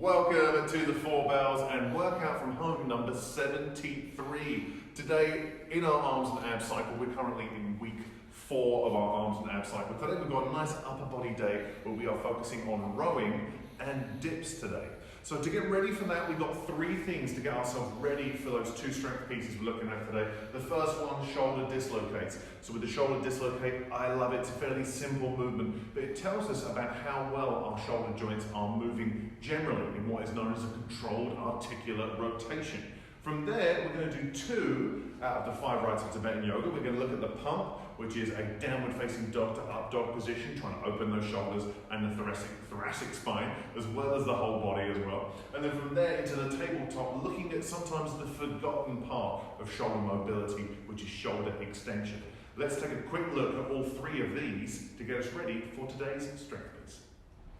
Welcome to the Four Bells and Workout from Home number 73. Today in our arms and abs cycle, we're currently in week 4 of our arms and abs cycle. Today we've got a nice upper body day where we are focusing on rowing and dips today. So to get ready for that, we've got 3 things to get ourselves ready for those 2 strength pieces we're looking at today. The first one, shoulder dislocates. So with the shoulder dislocate, I love it. It's a fairly simple movement, but it tells us about how well our shoulder joints are moving generally in what is known as a controlled articular rotation. From there, we're going to do 2 out of the 5 rights of Tibetan yoga. We're going to look at the pump, which is a downward facing dog to up dog position, trying to open those shoulders and the thoracic spine, as well as the whole body as well. And then from there into the tabletop, looking at sometimes the forgotten part of shoulder mobility, which is shoulder extension. Let's take a quick look at all 3 of these to get us ready for today's strength piece.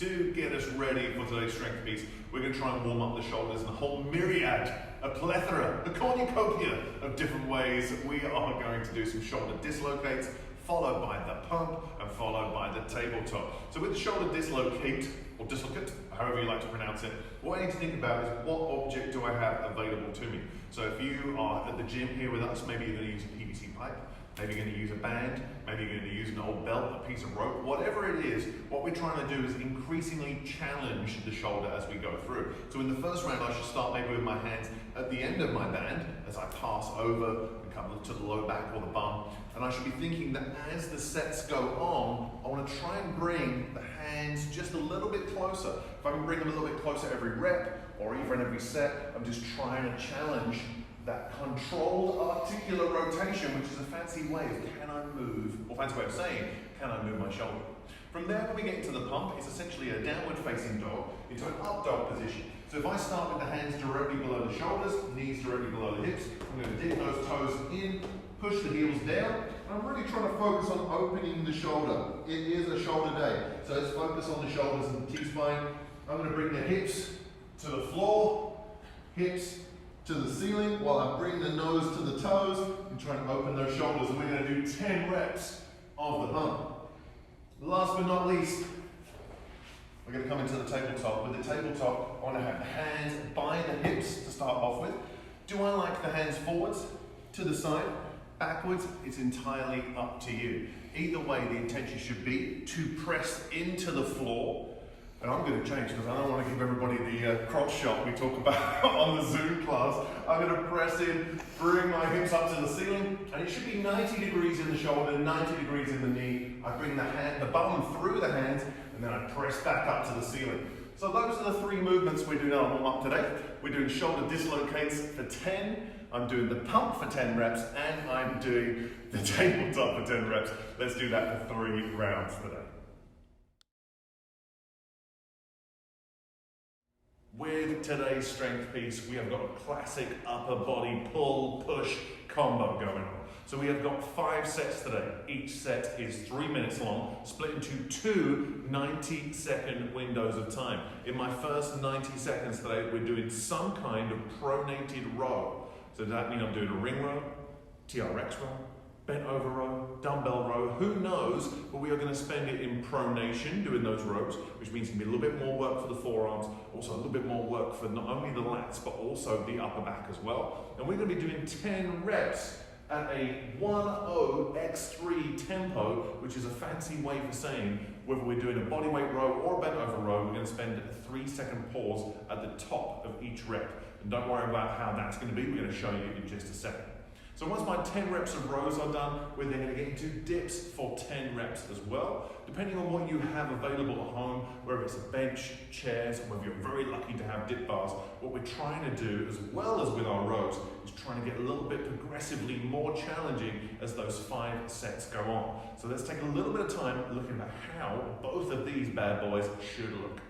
To get us ready for today's strength piece, we're going to try and warm up the shoulders in a whole myriad, a plethora, a cornucopia of different ways. We are going to do some shoulder dislocates, followed by the pump, and followed by the tabletop. So with the shoulder dislocate, or dislocate, however you like to pronounce it, what I need to think about is what object do I have available to me. So if you are at the gym here with us, maybe you're going to use a PVC pipe, maybe you're going to use a band, maybe you're going to use an old belt, a piece of rope, whatever it is, what we're trying to do is increasingly challenge the shoulder as we go through. So in the first round, I should start maybe with my hands at the end of my band as I pass over and come to the low back or the bum. And I should be thinking that as the sets go on, I want to try and bring the hands just a little bit closer. If I can bring them a little bit closer every rep or even every set, I'm just trying to challenge that controlled articular rotation, which is a fancy way of fancy way of saying, can I move my shoulder? From there, when we get into the pump, it's essentially a downward facing dog into an up dog position. So if I start with the hands directly below the shoulders, knees directly below the hips, I'm going to dip those toes in, push the heels down. I'm really trying to focus on opening the shoulder. It is a shoulder day, so let's focus on the shoulders and the T-spine. I'm going to bring the hips to the floor, hips to the ceiling, while I bring the nose to the toes and try and open those shoulders. And we're going to do 10 reps of the pump. Last but not least, we're going to come into the tabletop. With the tabletop, I want to have the hands by the hips to start off with. Do I like the hands forwards, to the side, backwards? It's entirely up to you. Either way, the intention should be to press into the floor. And I'm going to change because I don't want to give everybody the crotch shot we talk about on the Zoom class. I'm going to press in, bring my hips up to the ceiling, and it should be 90 degrees in the shoulder, 90 degrees in the knee. I bring the bum through the hands, and then I press back up to the ceiling. So those are the 3 movements we're doing on warm up today. We're doing shoulder dislocates for 10. I'm doing the pump for 10 reps, and I'm doing the tabletop for 10 reps. Let's do that for 3 rounds today. With today's strength piece, we have got a classic upper body pull-push combo going on. So we have got 5 sets today. Each set is 3 minutes long, split into 2 90-second windows of time. In my first 90 seconds today, we're doing some kind of pronated row. So does that mean I'm doing a ring row, TRX row, bent over row, dumbbell row, who knows, but we are going to spend it in pronation doing those rows, which means it's going to be a little bit more work for the forearms, also a little bit more work for not only the lats, but also the upper back as well. And we're going to be doing 10 reps at a 10x3 tempo, which is a fancy way for saying whether we're doing a bodyweight row or a bent over row, we're going to spend a 3-second pause at the top of each rep. And don't worry about how that's going to be, we're going to show you in just a second. So once my 10 reps of rows are done, we're then going to get into dips for 10 reps as well. Depending on what you have available at home, whether it's a bench, chairs, or whether you're very lucky to have dip bars, what we're trying to do, as well as with our rows, is trying to get a little bit progressively more challenging as those 5 sets go on. So let's take a little bit of time looking at how both of these bad boys should look.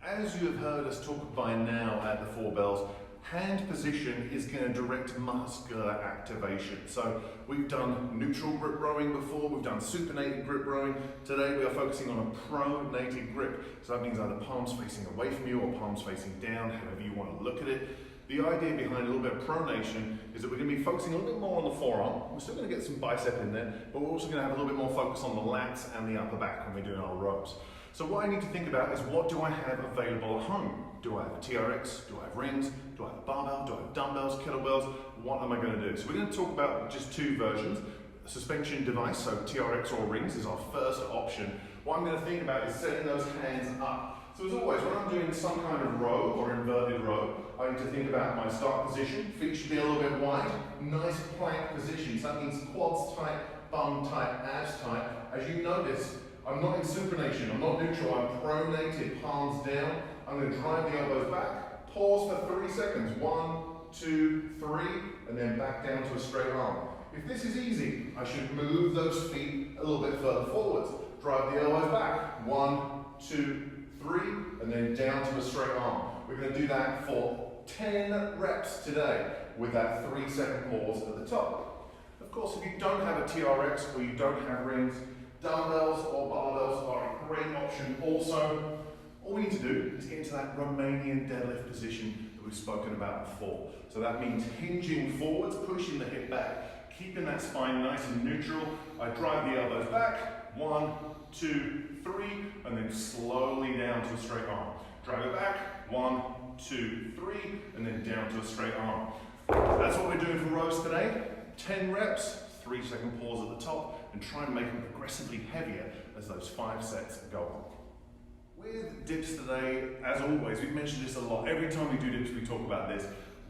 As you have heard us talk by now at the Four Bells, hand position is going to direct muscular activation. So we've done neutral grip rowing before, we've done supinated grip rowing. Today we are focusing on a pronated grip. So that means either palms facing away from you or palms facing down, however you want to look at it. The idea behind a little bit of pronation is that we're going to be focusing a little bit more on the forearm. We're still going to get some bicep in there, but we're also going to have a little bit more focus on the lats and the upper back when we're doing our rows. So what I need to think about is, what do I have available at home? Do I have a TRX? Do I have rings? Do I have a barbell? Do I have dumbbells, kettlebells? What am I going to do? So we're going to talk about just two versions. A suspension device, so TRX or rings, is our first option. What I'm going to think about is setting those hands up. So as always, when I'm doing some kind of row or inverted row, I need to think about my start position. Feet should be a little bit wide. Nice plank position. So that means quads tight, bum tight, abs tight. As you notice, I'm not in supination, I'm not neutral, I'm pronated, palms down. I'm going to drive the elbows back. Pause for 3 seconds. 1, 2, 3, and then back down to a straight arm. If this is easy, I should move those feet a little bit further forwards. Drive the elbows back. 1, 2, 3, and then down to a straight arm. We're going to do that for 10 reps today with that 3-second pause at the top. Of course, if you don't have a TRX or you don't have rings, dumbbells or barbells are a great option also. All we need to do is get into that Romanian deadlift position that we've spoken about before. So that means hinging forwards, pushing the hip back, keeping that spine nice and neutral. I drive the elbows back. 1, 2, 3, and then slowly down to a straight arm. Drive it back. 1, 2, 3, and then down to a straight arm. That's what we're doing for rows today. 10 reps, 3-second pause at the top, and try and make them progressively heavier as those 5 sets go on. With dips today, as always, we've mentioned this a lot. Every time we do dips, we talk about this.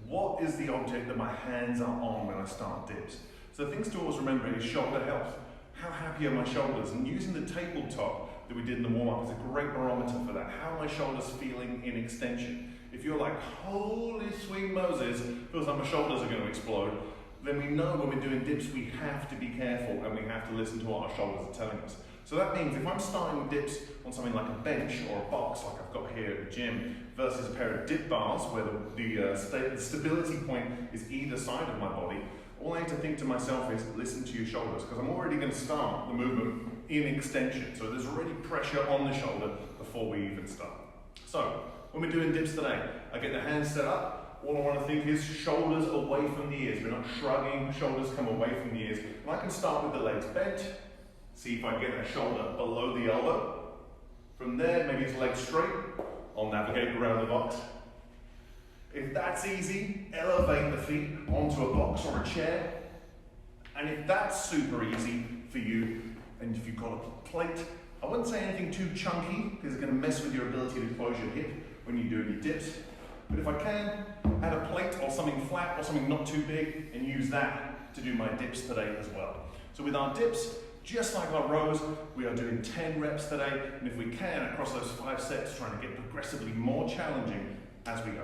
What is the object that my hands are on when I start dips? So things to always remember is shoulder health. How happy are my shoulders? And using the tabletop that we did in the warm-up is a great barometer for that. How are my shoulders feeling in extension? If you're like, holy sweet Moses, feels like my shoulders are going to explode, then we know when we're doing dips, we have to be careful and we have to listen to what our shoulders are telling us. So that means if I'm starting dips on something like a bench or a box like I've got here at the gym versus a pair of dip bars where the stability point is either side of my body, all I need to think to myself is listen to your shoulders, because I'm already going to start the movement in extension. So there's already pressure on the shoulder before we even start. So when we're doing dips today, I get the hands set up. All I want to think is shoulders away from the ears. We're not shrugging, shoulders come away from the ears. And I can start with the legs bent. See if I get a shoulder below the elbow. From there, maybe it's legs straight. I'll navigate around the box. If that's easy, elevate the feet onto a box or a chair. And if that's super easy for you, and if you've got a plate, I wouldn't say anything too chunky, because it's going to mess with your ability to close your hip when you do your dips. But if I can, add a plate or something flat or something not too big, and use that to do my dips today as well. So with our dips, just like our rows, we are doing 10 reps today, and if we can, across those 5 sets, trying to get progressively more challenging as we go.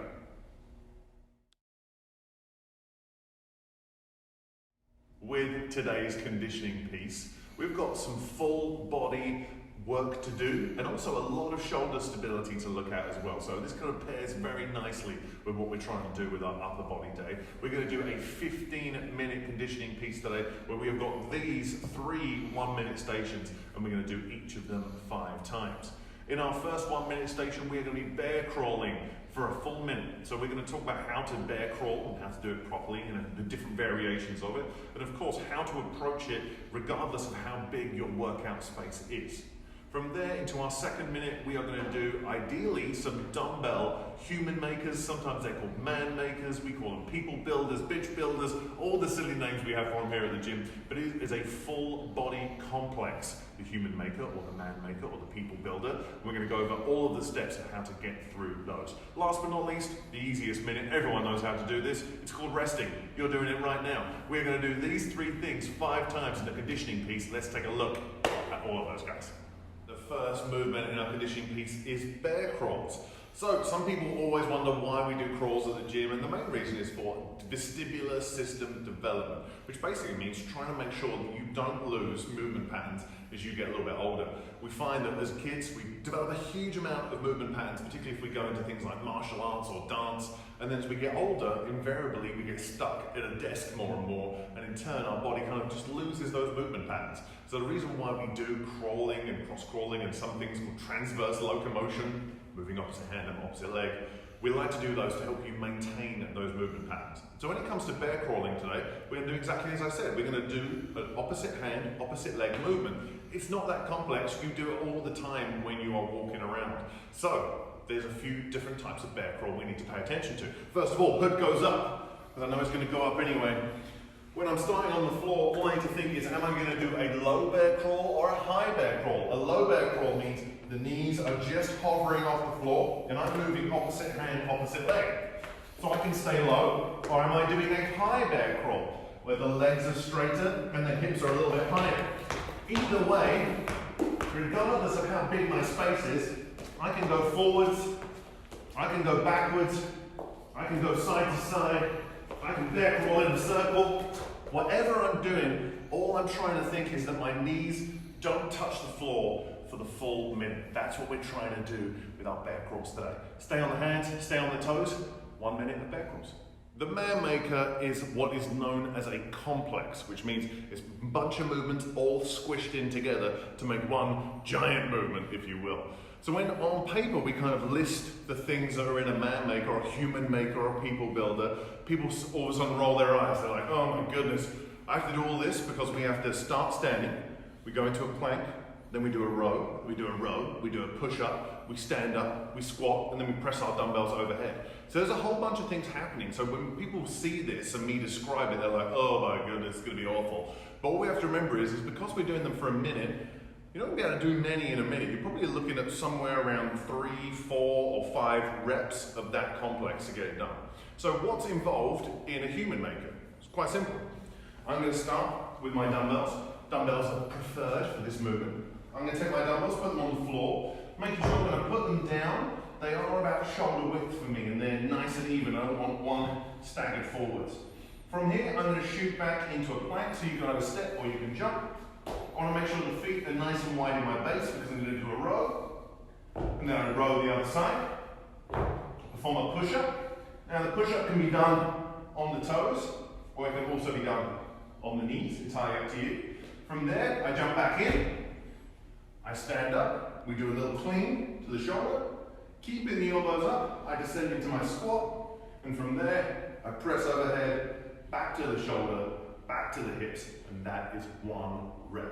With today's conditioning piece, we've got some full body work to do and also a lot of shoulder stability to look at as well. So this kind of pairs very nicely with what we're trying to do with our upper body day. We're going to do a 15-minute conditioning piece today where we have got these 3 1-minute stations, and we're going to do each of them 5 times. In our first 1-minute station, we're going to be bear crawling for a full minute. So we're going to talk about how to bear crawl and how to do it properly and the different variations of it. And of course, how to approach it regardless of how big your workout space is. From there into our second minute, we are going to do ideally some dumbbell human makers. Sometimes they're called man makers. We call them people builders, bitch builders, all the silly names we have for them here at the gym. But it is a full body complex, the human maker or the man maker or the people builder. We're going to go over all of the steps of how to get through those. Last but not least, the easiest minute. Everyone knows how to do this. It's called resting. You're doing it right now. We're going to do these 3 things 5 times in the conditioning piece. Let's take a look at all of those guys. The first movement in our conditioning piece is bear crawls. So some people always wonder why we do crawls at the gym, and the main reason is for vestibular system development, which basically means trying to make sure that you don't lose movement patterns as you get a little bit older. We find that as kids, we develop a huge amount of movement patterns, particularly if we go into things like martial arts or dance, and then as we get older, invariably we get stuck at a desk more and more, and in turn our body kind of just loses those movement patterns. So the reason why we do crawling and cross-crawling and some things called transverse locomotion, moving opposite hand and opposite leg, we like to do those to help you maintain those movement patterns. So when it comes to bear crawling today, we're going to do exactly as I said. We're going to do an opposite hand, opposite leg movement. It's not that complex. You do it all the time when you are walking around. So there's a few different types of bear crawl we need to pay attention to. First of all, hood goes up, because I know it's going to go up anyway. When I'm starting on the floor, all I need to think is, am I going to do a low bear crawl or a high bear crawl? A low bear crawl means the knees are just hovering off the floor and I'm moving opposite hand, opposite leg. So I can stay low, or am I doing a high bear crawl, where the legs are straighter and the hips are a little bit higher? Either way, regardless of how big my space is, I can go forwards, I can go backwards, I can go side to side, I can bear crawl in a circle. Whatever I'm doing, all I'm trying to think is that my knees don't touch the floor for the full minute. That's what we're trying to do with our bear crawls today. Stay on the hands, stay on the toes, 1 minute of bear crawls. The man maker is what is known as a complex, which means it's a bunch of movements all squished in together to make one giant movement, if you will. So when on paper we kind of list the things that are in a man maker or a human maker or a people builder, people all of a sudden roll their eyes. They're like, oh my goodness, I have to do all this because we have to start standing, we go into a plank, then we do a row, we do a push-up, we stand up, we squat, and then we press our dumbbells overhead. So there's a whole bunch of things happening. So when people see this and me describe it, they're like, oh my goodness, it's gonna be awful. But what we have to remember is because we're doing them for a minute, you're not going to be able to do many in a minute. You're probably looking at somewhere around 3, 4, or 5 reps of that complex to get it done. So what's involved in a human maker? It's quite simple. I'm going to start with my dumbbells. Dumbbells are preferred for this movement. I'm going to take my dumbbells, put them on the floor, making sure when I put them down, they are about shoulder width for me and they're nice and even. I don't want one staggered forwards. From here, I'm going to shoot back into a plank, so you can either step or you can jump. I want to make sure the feet are nice and wide in my base because I'm going to do a row, and then I row the other side, perform a push-up. Now the push-up can be done on the toes, or it can also be done on the knees, entirely up to you. From there, I jump back in, I stand up, we do a little clean to the shoulder, keeping the elbows up, I descend into my squat, and from there, I press overhead, back to the shoulder, back to the hips, and that is 1 rep.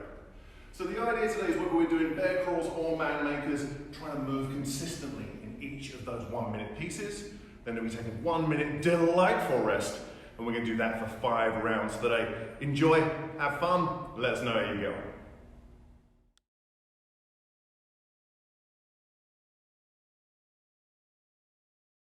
So the idea today is whether we're doing bear crawls or man makers, trying to move consistently in each of those 1 minute pieces. Then we'll be taking 1 minute delightful rest, and we're going to do that for 5 rounds today. Enjoy, have fun, let us know how you go.